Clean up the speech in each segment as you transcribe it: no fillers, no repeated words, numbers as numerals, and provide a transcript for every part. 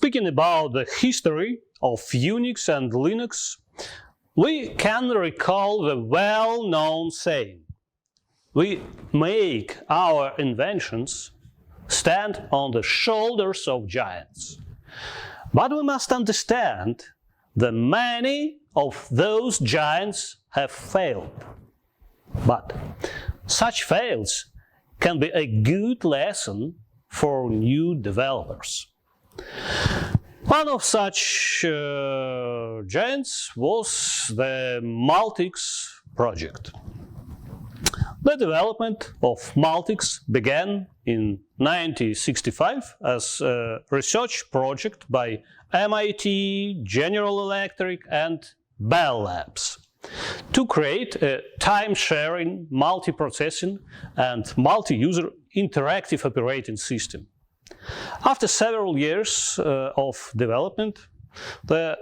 speaking about the history of Unix and Linux, we can recall the well-known saying: we make our inventions stand on the shoulders of giants. But we must understand that many of those giants have failed. But such fails can be a good lesson for new developers. One of such giants was the Multics project. The development of Multics began in 1965 as a research project by MIT, General Electric and Bell Labs to create a time-sharing, multi-processing and multi-user interactive operating system. After several years of development, the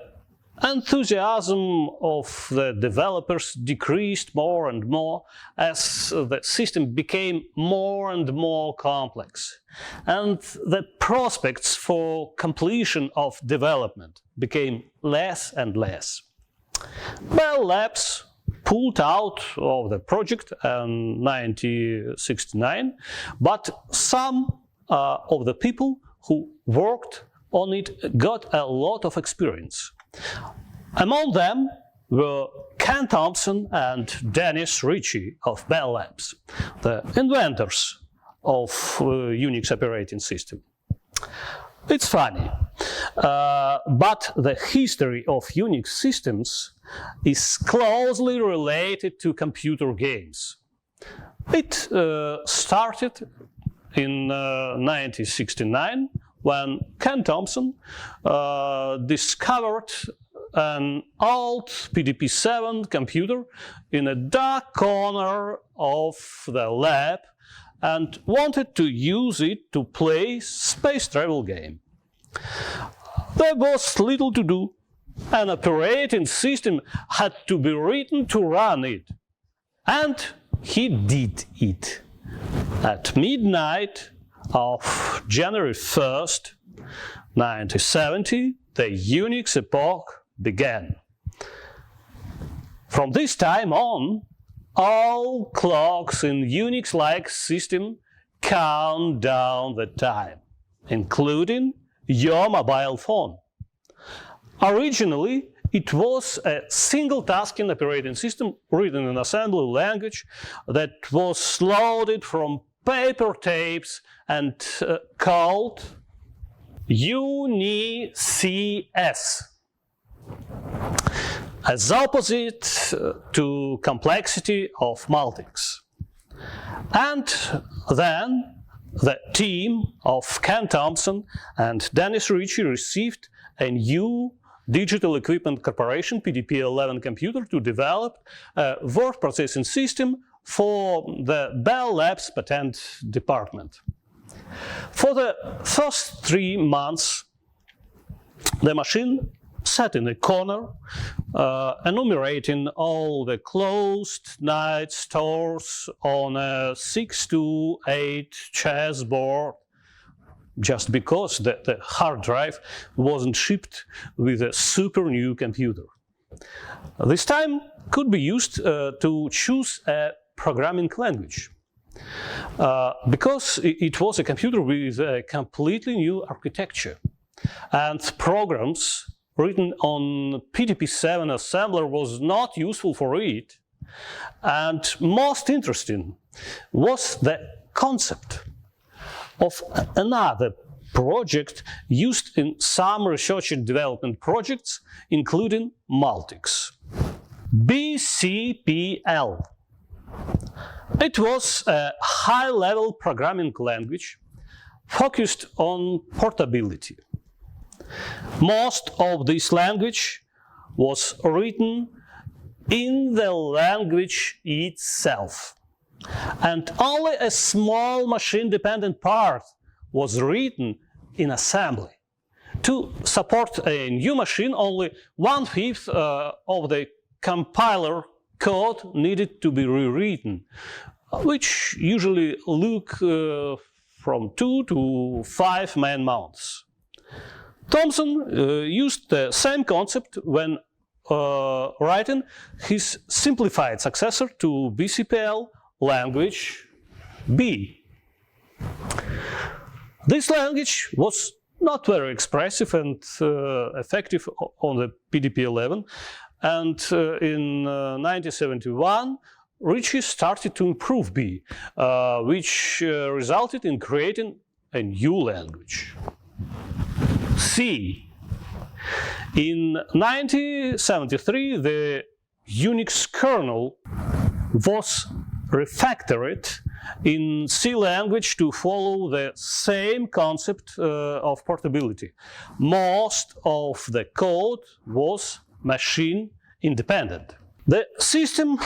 enthusiasm of the developers decreased more and more as the system became more and more complex, and the prospects for completion of development became less and less. Bell Labs pulled out of the project in 1969, but some of the people who worked on it got a lot of experience. Among them were Ken Thompson and Dennis Ritchie of Bell Labs, the inventors of Unix operating system. It's funny, but the history of Unix systems is closely related to computer games. It started in 1969 when Ken Thompson discovered an old PDP-7 computer in a dark corner of the lab and wanted to use it to play space travel game. There was little to do. An operating system had to be written to run it. And he did it. At midnight of January 1st, 1970, the Unix epoch began. From this time on, all clocks in Unix-like system count down the time, including your mobile phone. Originally, it was a single-tasking operating system written in assembly language that was loaded from paper tapes and called UNIX, as opposite to complexity of Multics. And then the team of Ken Thompson and Dennis Ritchie received a new Digital Equipment Corporation PDP-11 computer to develop a word processing system for the Bell Labs patent department. For the first 3 months, the machine sat in a corner, enumerating all the closed night stores on a 6 to 8 chessboard, just because the hard drive wasn't shipped with a super new computer. This time could be used to choose a programming language, because it was a computer with a completely new architecture, and programs written on PDP-7 assembler was not useful for it. And most interesting was the concept of another project used in some research and development projects, including Multics, BCPL. It was a high-level programming language focused on portability. Most of this language was written in the language itself, and only a small machine-dependent part was written in assembly. To support a new machine, only 1/5 of the compiler code needed to be rewritten, which usually look from 2 to 5 man-months. Thomson used the same concept when writing his simplified successor to BCPL language B. This language was not very expressive and effective on the PDP-11, and in 1971 Ritchie started to improve B, which resulted in creating a new language, C. In 1973, the UNIX kernel was refactored in C language to follow the same concept of portability. Most of the code was machine independent. The system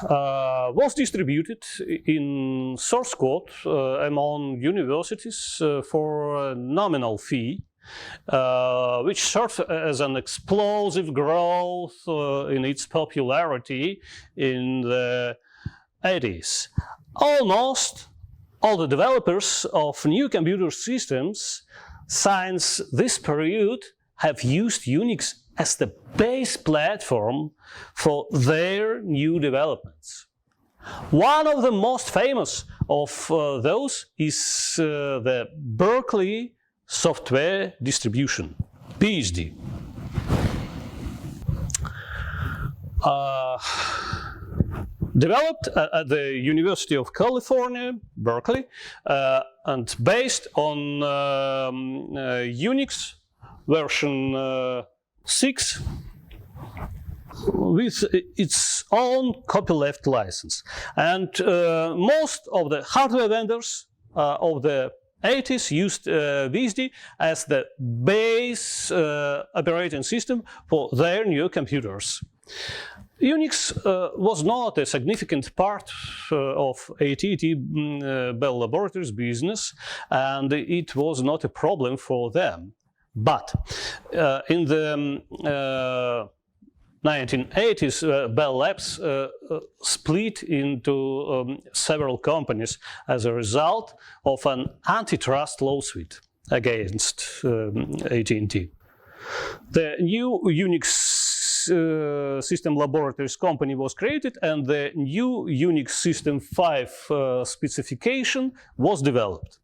was distributed in source code among universities for a nominal fee, which served as an explosive growth in its popularity in the 80s. Almost all the developers of new computer systems since this period have used UNIX as the base platform for their new developments. One of the most famous of those is the Berkeley software distribution, BSD. Developed at the University of California, Berkeley, and based on UNIX version 6 with its own copyleft license. And most of the hardware vendors of the 80s used BSD as the base operating system for their new computers. UNIX was not a significant part of AT&T Bell Laboratories business, and it was not a problem for them. But in the 1980s, Bell Labs split into several companies as a result of an antitrust lawsuit against AT&T. The new UNIX System Laboratories company was created, and the new UNIX System 5 specification was developed.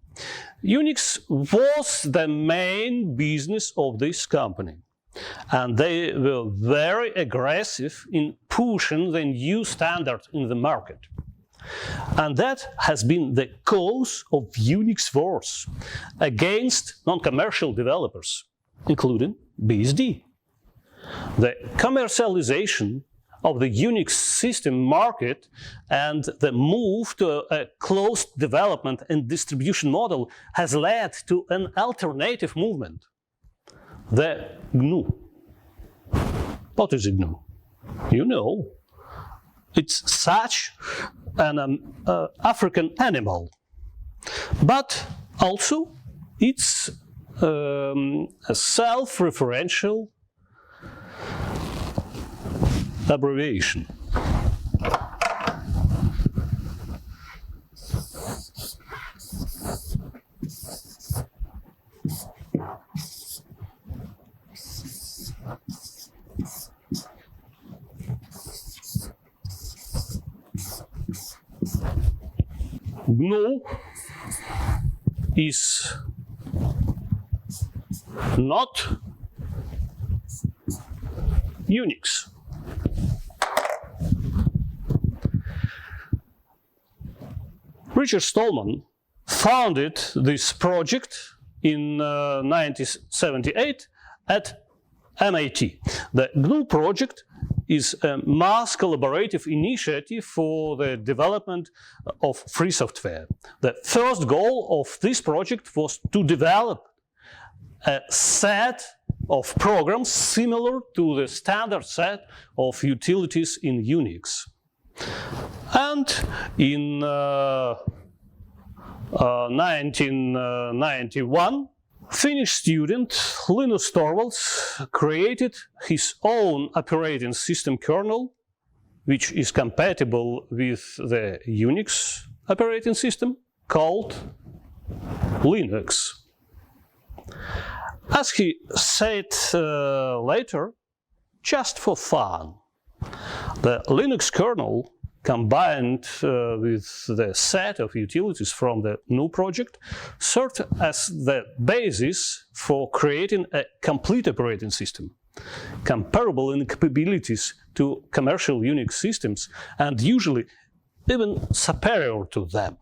UNIX was the main business of this company, and they were very aggressive in pushing the new standard in the market. And that has been the cause of UNIX wars against non-commercial developers, including BSD. The commercialization of the UNIX system market and the move to a closed development and distribution model has led to an alternative movement, the GNU. What is a GNU? You know, it's such an African animal, but also it's a self-referential abbreviation. GNU is not UNIX. Richard Stallman founded this project in 1978 at MIT. The GNU project is a mass collaborative initiative for the development of free software. The first goal of this project was to develop a set of programs similar to the standard set of utilities in UNIX. And in 1991, Finnish student Linus Torvalds created his own operating system kernel, which is compatible with the UNIX operating system, called Linux. As he said later, just for fun, the Linux kernel combined with the set of utilities from the GNU project served as the basis for creating a complete operating system, comparable in capabilities to commercial UNIX systems and usually even superior to them.